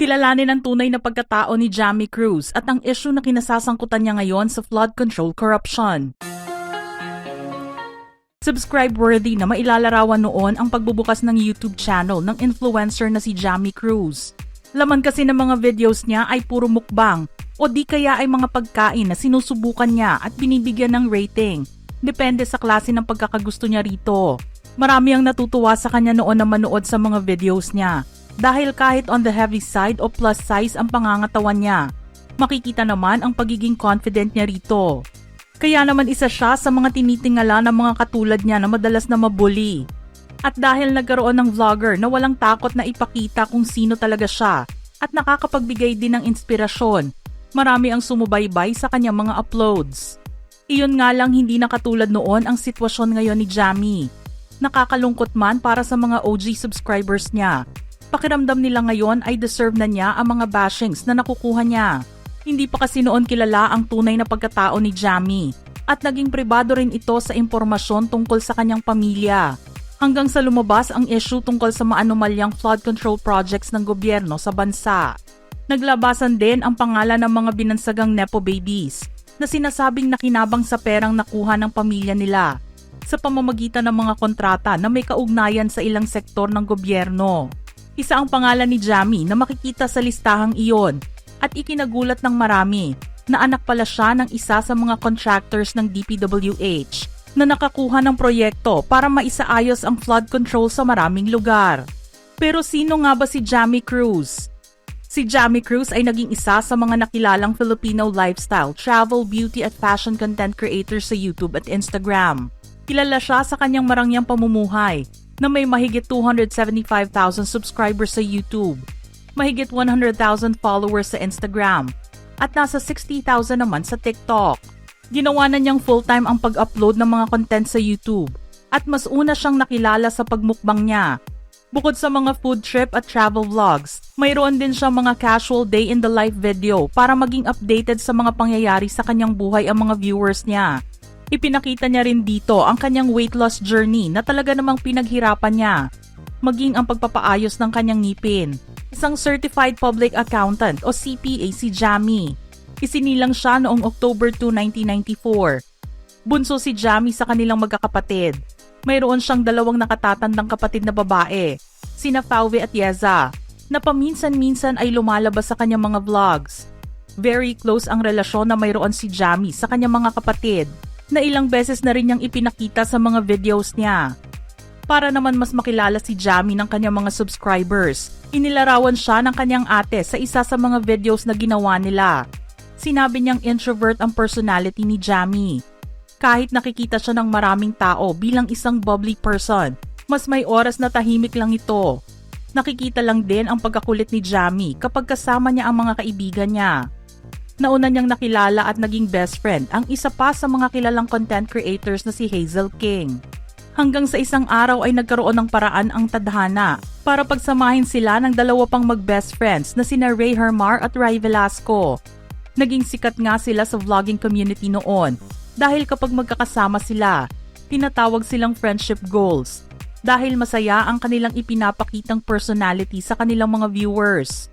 Kilalanin ang tunay na pagkatao ni Jamie Cruz at ang issue na kinasasangkutan niya ngayon sa flood control corruption. Subscribe-worthy na mailalarawan noon ang pagbubukas ng YouTube channel ng influencer na si Jamie Cruz. Laman kasi ng mga videos niya ay puro mukbang o di kaya ay mga pagkain na sinusubukan niya at binibigyan ng rating. Depende sa klase ng pagkakagusto niya rito. Marami ang natutuwa sa kanya noon na manood sa mga videos niya. Dahil kahit on the heavy side o plus size ang pangangatawan niya, makikita naman ang pagiging confident niya rito. Kaya naman isa siya sa mga tinitingala ng mga katulad niya na madalas na mabully. At dahil nagkaroon ng vlogger na walang takot na ipakita kung sino talaga siya at nakakapagbigay din ng inspirasyon, marami ang sumubaybay sa kanyang mga uploads. Iyon nga lang hindi na katulad noon ang sitwasyon ngayon ni Jamie. Nakakalungkot man para sa mga OG subscribers niya. Pakiramdam nila ngayon ay deserve na niya ang mga bashings na nakukuha niya. Hindi pa kasi noon kilala ang tunay na pagkatao ni Jamie at naging pribado rin ito sa impormasyon tungkol sa kanyang pamilya. Hanggang sa lumabas ang issue tungkol sa maanumalyang flood control projects ng gobyerno sa bansa. Naglabasan din ang pangalan ng mga binansagang Nepo babies na sinasabing nakinabang sa perang nakuha ng pamilya nila sa pamamagitan ng mga kontrata na may kaugnayan sa ilang sektor ng gobyerno. Isa ang pangalan ni Jamie na makikita sa listahang iyon at ikinagulat ng marami na anak pala siya ng isa sa mga contractors ng DPWH na nakakuha ng proyekto para maisaayos ang flood control sa maraming lugar. Pero sino nga ba si Jamie Cruz? Si Jamie Cruz ay naging isa sa mga nakilalang Filipino lifestyle, travel, beauty at fashion content creator sa YouTube at Instagram. Kilala siya sa kanyang marangyang pamumuhay na may mahigit 275,000 subscribers sa YouTube, mahigit 100,000 followers sa Instagram, at nasa 60,000 naman sa TikTok. Ginawa na niyang full-time ang pag-upload ng mga content sa YouTube at mas una siyang nakilala sa pagmukbang niya. Bukod sa mga food trip at travel vlogs, mayroon din siya mga casual day in the life video para maging updated sa mga pangyayari sa kanyang buhay ang mga viewers niya. Ipinakita niya rin dito ang kanyang weight loss journey na talaga namang pinaghirapan niya, maging ang pagpapaayos ng kanyang ngipin. Isang Certified Public Accountant o CPA si Jamie. Isinilang siya noong October 2, 1994. Bunso si Jamie sa kanilang magkakapatid. Mayroon siyang dalawang nakatatandang kapatid na babae, sina Fauve at Yeza, na paminsan-minsan ay lumalabas sa kanyang mga vlogs. Very close ang relasyon na mayroon si Jamie sa kanyang mga kapatid, na ilang beses na rin niyang ipinakita sa mga videos niya. Para naman mas makilala si Jamie ng kanyang mga subscribers, inilarawan siya ng kanyang ate sa isa sa mga videos na ginawa nila. Sinabi niyang introvert ang personality ni Jamie. Kahit nakikita siya ng maraming tao bilang isang bubbly person, mas may oras na tahimik lang ito. Nakikita lang din ang pagkakulit ni Jamie kapag kasama niya ang mga kaibigan niya. Nauna niyang nakilala at naging best friend ang isa pa sa mga kilalang content creators na si Hazel King. Hanggang sa isang araw ay nagkaroon ng paraan ang tadhana para pagsamahin sila ng dalawa pang mag-best friends na sina Ray Hermar at Rai Velasco. Naging sikat nga sila sa vlogging community noon dahil kapag magkakasama sila, tinatawag silang friendship goals dahil masaya ang kanilang ipinapakitang personality sa kanilang mga viewers.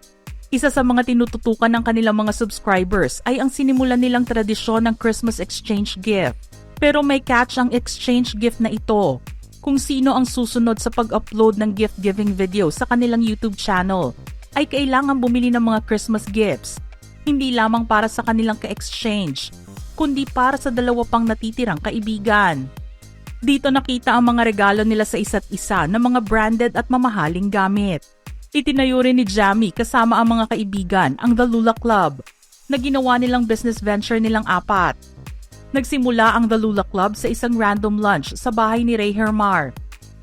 Isa sa mga tinututukan ng kanilang mga subscribers ay ang sinimulan nilang tradisyon ng Christmas exchange gift. Pero may catch ang exchange gift na ito. Kung sino ang susunod sa pag-upload ng gift-giving video sa kanilang YouTube channel, ay kailangan bumili ng mga Christmas gifts. Hindi lamang para sa kanilang ka-exchange, kundi para sa dalawa pang natitirang kaibigan. Dito nakita ang mga regalo nila sa isa't isa na mga branded at mamahaling gamit. Itinayo rin ni Jamie kasama ang mga kaibigan ang The Lula Club na ginawa nilang business venture nilang apat. Nagsimula ang The Lula Club sa isang random lunch sa bahay ni Ray Hermar.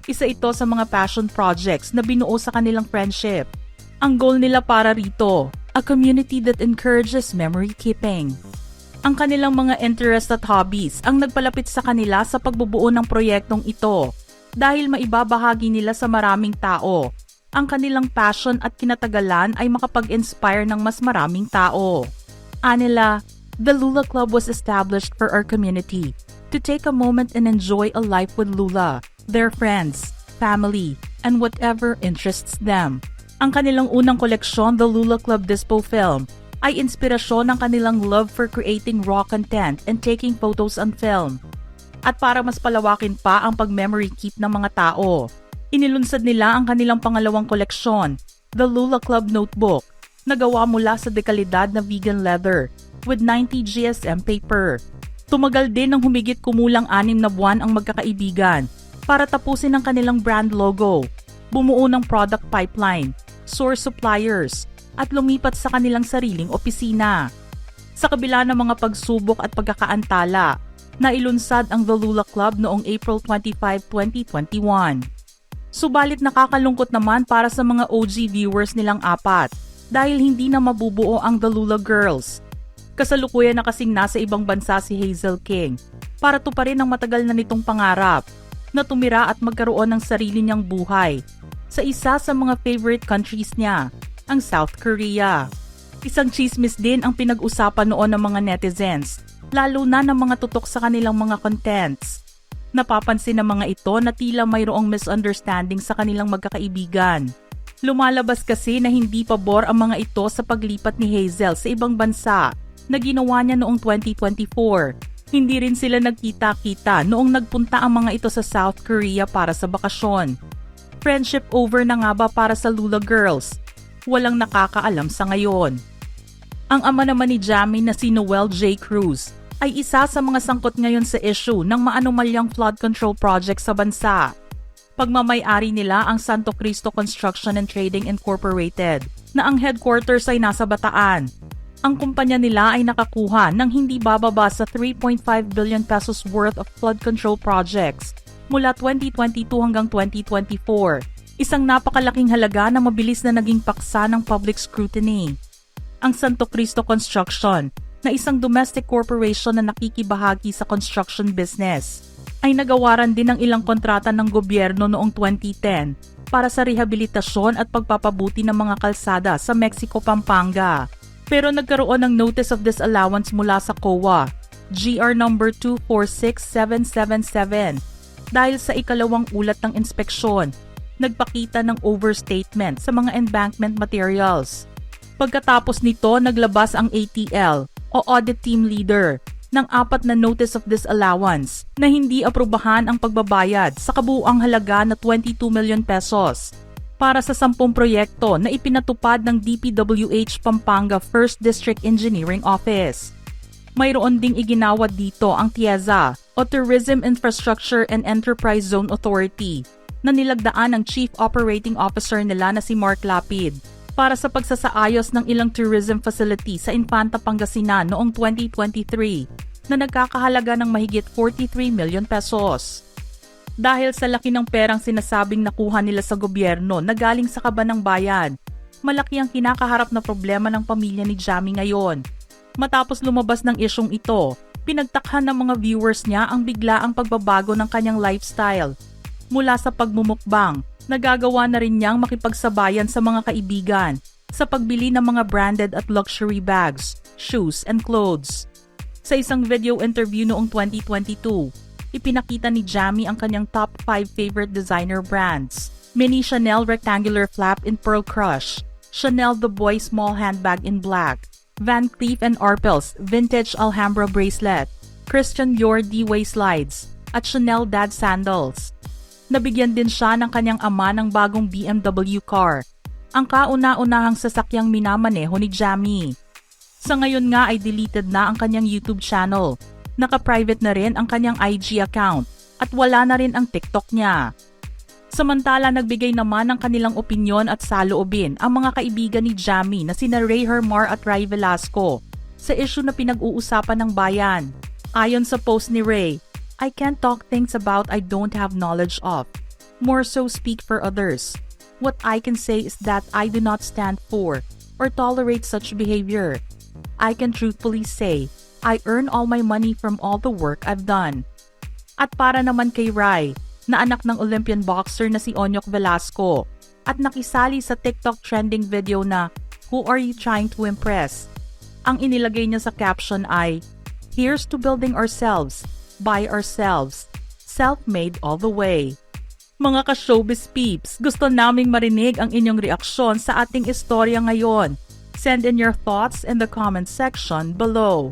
Isa ito sa mga passion projects na binuo sa kanilang friendship. Ang goal nila para rito, a community that encourages memory keeping. Ang kanilang mga interest at hobbies ang nagpalapit sa kanila sa pagbubuo ng proyektong ito dahil maibabahagi nila sa maraming tao. Ang kanilang passion at kinatagalan ay makapag-inspire ng mas maraming tao. Anila, the Lula Club was established for our community to take a moment and enjoy a life with Lula, their friends, family, and whatever interests them. Ang kanilang unang koleksyon, The Lula Club Dispo Film, ay inspirasyon ng kanilang love for creating raw content and taking photos on film. At para mas palawakin pa ang pag-memory keep ng mga tao, inilunsad nila ang kanilang pangalawang koleksyon, The Lula Club Notebook, na gawa mula sa dekalidad na vegan leather with 90 GSM paper. Tumagal din ng humigit kumulang 6 na buwan ang magkakaibigan para tapusin ang kanilang brand logo, bumuo ng product pipeline, source suppliers, at lumipat sa kanilang sariling opisina. Sa kabila ng mga pagsubok at pagkakaantala, nailunsad ang The Lula Club noong April 25, 2021. Subalit nakakalungkot naman para sa mga OG viewers nilang apat dahil hindi na mabubuo ang The Lula Girls. Kasalukuyan na kasing nasa ibang bansa si Hazel King para tuparin ang matagal na nitong pangarap na tumira at magkaroon ng sarili niyang buhay sa isa sa mga favorite countries niya, ang South Korea. Isang chismis din ang pinag-usapan noon ng mga netizens, lalo na ng mga tutok sa kanilang mga contents. Napapansin ng mga ito na tila mayroong misunderstanding sa kanilang magkakaibigan. Lumalabas kasi na hindi pabor ang mga ito sa paglipat ni Hazel sa ibang bansa na ginawa niya noong 2024. Hindi rin sila nagkita-kita noong nagpunta ang mga ito sa South Korea para sa bakasyon. Friendship over na nga ba para sa Lula Girls? Walang nakakaalam sa ngayon. Ang ama naman ni Jamie na si Noel J. Cruz ay isa sa mga sangkot ngayon sa issue ng maanumalyang flood control project sa bansa. Pagmamay-ari nila ang Santo Cristo Construction and Trading Incorporated na ang headquarters ay nasa Bataan. Ang kumpanya nila ay nakakuha ng hindi bababa sa 3.5 billion pesos worth of flood control projects mula 2022 hanggang 2024. Isang napakalaking halaga na mabilis na naging paksa ng public scrutiny. Ang Santo Cristo Construction, na isang domestic corporation na nakikibahagi sa construction business, ay nagawaran din ng ilang kontrata ng gobyerno noong 2010 para sa rehabilitasyon at pagpapabuti ng mga kalsada sa Mexico, Pampanga. Pero nagkaroon ng notice of disallowance mula sa COA, GR number 246777, dahil sa ikalawang ulat ng inspeksyon, nagpakita ng overstatement sa mga embankment materials. Pagkatapos nito, naglabas ang ATL o Audit Team Leader ng 4 na Notice of Disallowance na hindi aprubahan ang pagbabayad sa kabuuang halaga na 22 million pesos para sa 10 proyekto na ipinatupad ng DPWH Pampanga 1st District Engineering Office. Mayroon ding iginawad dito ang TIEZA o Tourism Infrastructure and Enterprise Zone Authority na nilagdaan ng Chief Operating Officer nila na si Mark Lapid para sa pagsasaayos ng ilang tourism facility sa Infanta, Pangasinan noong 2023 na nagkakahalaga ng mahigit 43 million pesos. Dahil sa laki ng perang sinasabing nakuha nila sa gobyerno na galing sa kaban ng bayan, malaki ang kinakaharap na problema ng pamilya ni Jamie ngayon. Matapos lumabas ng isyong ito, pinagtakhan ng mga viewers niya ang biglaang pagbabago ng kanyang lifestyle. Mula sa pagmumukbang, nagagawa na rin niyang makipagsabayan sa mga kaibigan sa pagbili ng mga branded at luxury bags, shoes, and clothes. Sa isang video interview noong 2022, ipinakita ni Jamie ang kanyang top 5 favorite designer brands. Mini Chanel Rectangular Flap in Pearl Crush, Chanel The Boy Small Handbag in Black, Van Cleef & Arpels Vintage Alhambra Bracelet, Christian Dior D-Way Slides, at Chanel Dad Sandals. Nabigyan din siya ng kanyang ama ng bagong BMW car, ang kauna-unahang sasakyang minamaneho ni Jamie. Sa ngayon nga ay deleted na ang kanyang YouTube channel, naka-private na rin ang kanyang IG account at wala na rin ang TikTok niya. Samantala nagbigay naman ng kanilang opinyon at saloobin ang mga kaibigan ni Jamie na sina Ray Hermar at Ray Velasco sa issue na pinag-uusapan ng bayan. Ayon sa post ni Ray, "I can't talk things about I don't have knowledge of. More so speak for others. What I can say is that I do not stand for or tolerate such behavior. I can truthfully say, I earn all my money from all the work I've done." At para naman kay Ray, na anak ng Olympian boxer na si Onyok Velasco at nakisali sa TikTok trending video na "Who are you trying to impress?" Ang inilagay niya sa caption ay, "Here's to building ourselves, by ourselves, self-made all the way." Mga ka-showbiz peeps, gusto naming marinig ang inyong reaksyon sa ating istorya ngayon. Send in your thoughts in the comment section below.